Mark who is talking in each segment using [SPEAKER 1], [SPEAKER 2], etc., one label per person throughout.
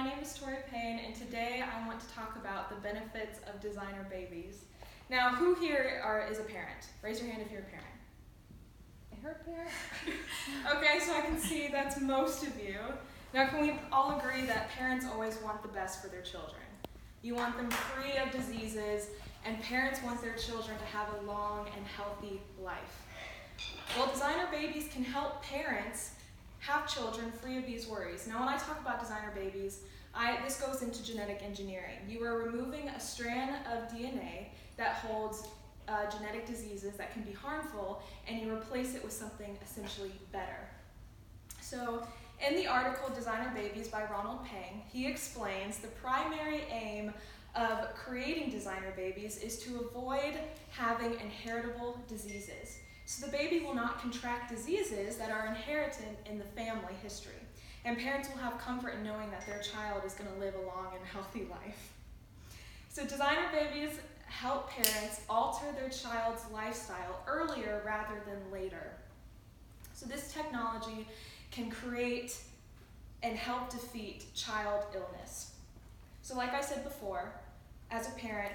[SPEAKER 1] my name is Tori, and today I want to talk about the benefits of designer babies. Now, who here is a parent? Raise your hand if you're a parent.
[SPEAKER 2] Her parent?
[SPEAKER 1] Okay, so I can see that's most of you. Now, can we all agree that parents always want the best for their children? You want them free of diseases, and parents want their children to have a long and healthy life. Well, designer babies can help parents have children free of these worries. Now, when I talk about designer babies, this goes into genetic engineering. You are removing a strand of DNA that holds genetic diseases that can be harmful, and you replace it with something essentially better. So, in the article Designer Babies by Ronald Pang, he explains the primary aim of creating designer babies is to avoid having inheritable diseases. So the baby will not contract diseases that are inherited in the family history. And parents will have comfort in knowing that their child is going to live a long and healthy life. So designer babies help parents alter their child's lifestyle earlier rather than later. So this technology can create and help defeat child illness. So like I said before, as a parent,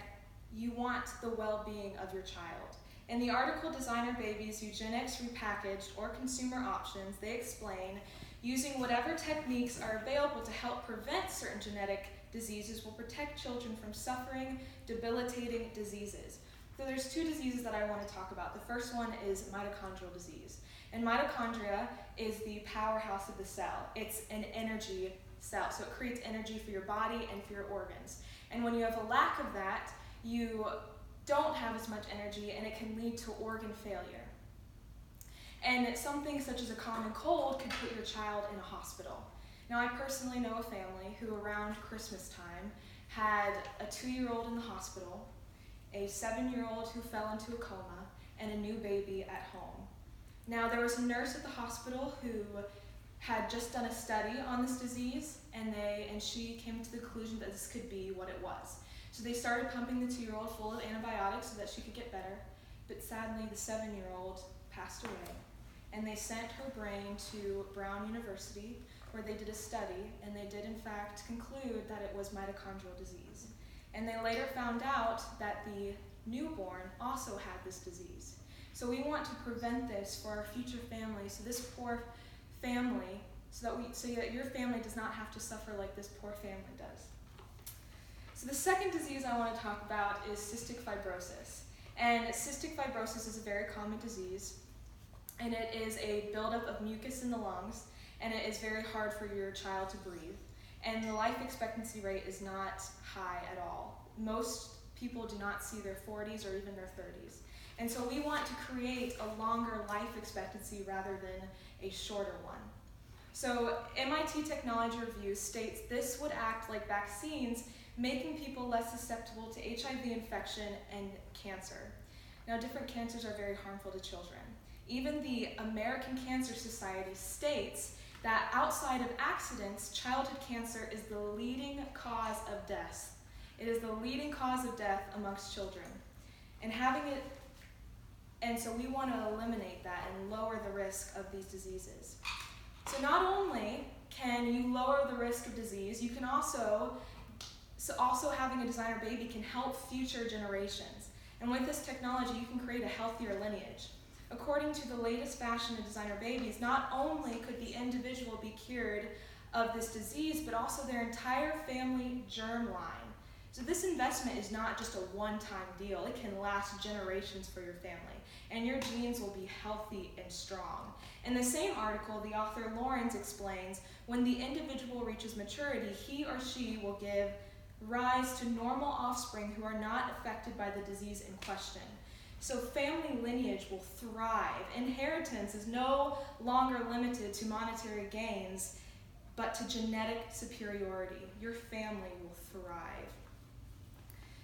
[SPEAKER 1] you want the well-being of your child. In the article Designer Babies, Eugenics Repackaged or Consumer Options, they explain using whatever techniques are available to help prevent certain genetic diseases will protect children from suffering debilitating diseases. So there's two diseases that I want to talk about. The first one is mitochondrial disease. And mitochondria is the powerhouse of the cell. It's an energy cell, so it creates energy for your body and for your organs. And when you have a lack of that, you don't have as much energy, and it can lead to organ failure. And something such as a common cold could put your child in a hospital. Now, I personally know a family who around Christmas time had a 2-year-old in the hospital, a 7-year-old who fell into a coma, and a new baby at home. Now, there was a nurse at the hospital who had just done a study on this disease, and she came to the conclusion that this could be what it was. So they started pumping the 2-year-old full of antibiotics so that she could get better, but sadly the 7-year-old passed away. And they sent her brain to Brown University, where they did a study, and they did in fact conclude that it was mitochondrial disease. And they later found out that the newborn also had this disease. So we want to prevent this for our future families, so this poor family, so that your family does not have to suffer like this poor family does. So the second disease I want to talk about is cystic fibrosis. And cystic fibrosis is a very common disease, and it is a buildup of mucus in the lungs, and it is very hard for your child to breathe. And the life expectancy rate is not high at all. Most people do not see their 40s or even their 30s. And so we want to create a longer life expectancy rather than a shorter one. So MIT Technology Review states this would act like vaccines, making people less susceptible to HIV infection and cancer. Now, different cancers are very harmful to children. Even the American Cancer Society states that outside of accidents, childhood cancer is the leading cause of death. It is the leading cause of death amongst children. And so we want to eliminate that and lower the risk of these diseases. So not only can you lower the risk of disease, you can also having a designer baby can help future generations. And with this technology, you can create a healthier lineage. According to the latest fashion of designer babies, not only could the individual be cured of this disease, but also their entire family germline. So this investment is not just a one-time deal. It can last generations for your family, and your genes will be healthy and strong. In the same article, the author Lawrence explains, when the individual reaches maturity, he or she will give rise to normal offspring who are not affected by the disease in question. So family lineage will thrive. Inheritance is no longer limited to monetary gains, but to genetic superiority. Your family will thrive.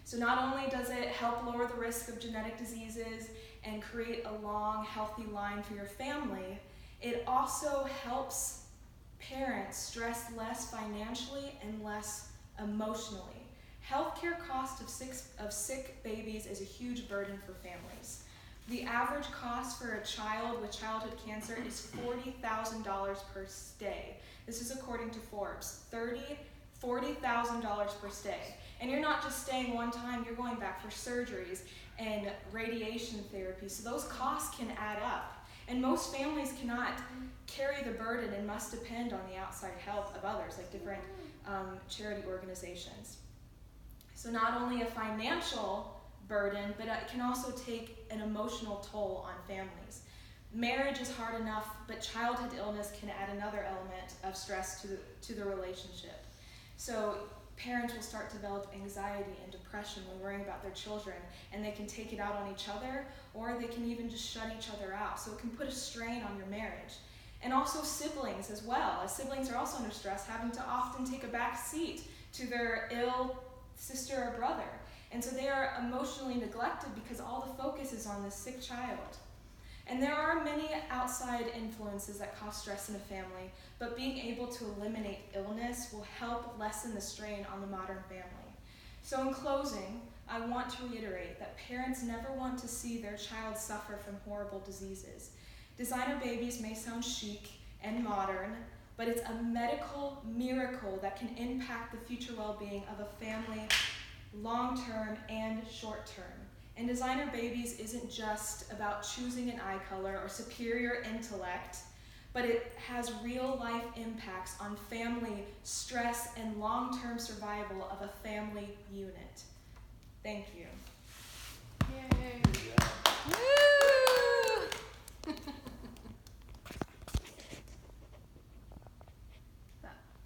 [SPEAKER 1] So not only does it help lower the risk of genetic diseases and create a long, healthy line for your family, it also helps parents stress less financially and less emotionally. Healthcare cost of sick babies is a huge burden for families. The average cost for a child with childhood cancer is $40,000 per stay. This is according to Forbes. $40,000 per stay. And you're not just staying one time, you're going back for surgeries and radiation therapy. So those costs can add up. And most families cannot carry the burden and must depend on the outside help of others, like different charity organizations. So not only a financial burden, but it can also take an emotional toll on families. Marriage is hard enough, but childhood illness can add another element of stress to the relationship. So parents will start to develop anxiety and depression when worrying about their children, and they can take it out on each other, or they can even just shut each other out. So it can put a strain on your marriage. And also siblings as well, as siblings are also under stress, having to often take a back seat to their ill sister or brother. And so they are emotionally neglected because all the focus is on this sick child. And there are many outside influences that cause stress in a family, but being able to eliminate illness will help lessen the strain on the modern family. So in closing, I want to reiterate that parents never want to see their child suffer from horrible diseases. Designer babies may sound chic and modern, but it's a medical miracle that can impact the future well-being of a family long-term and short-term. And designer babies isn't just about choosing an eye color or superior intellect, but it has real-life impacts on family stress and long-term survival of a family unit. Thank you.
[SPEAKER 2] Yay.
[SPEAKER 3] Woo!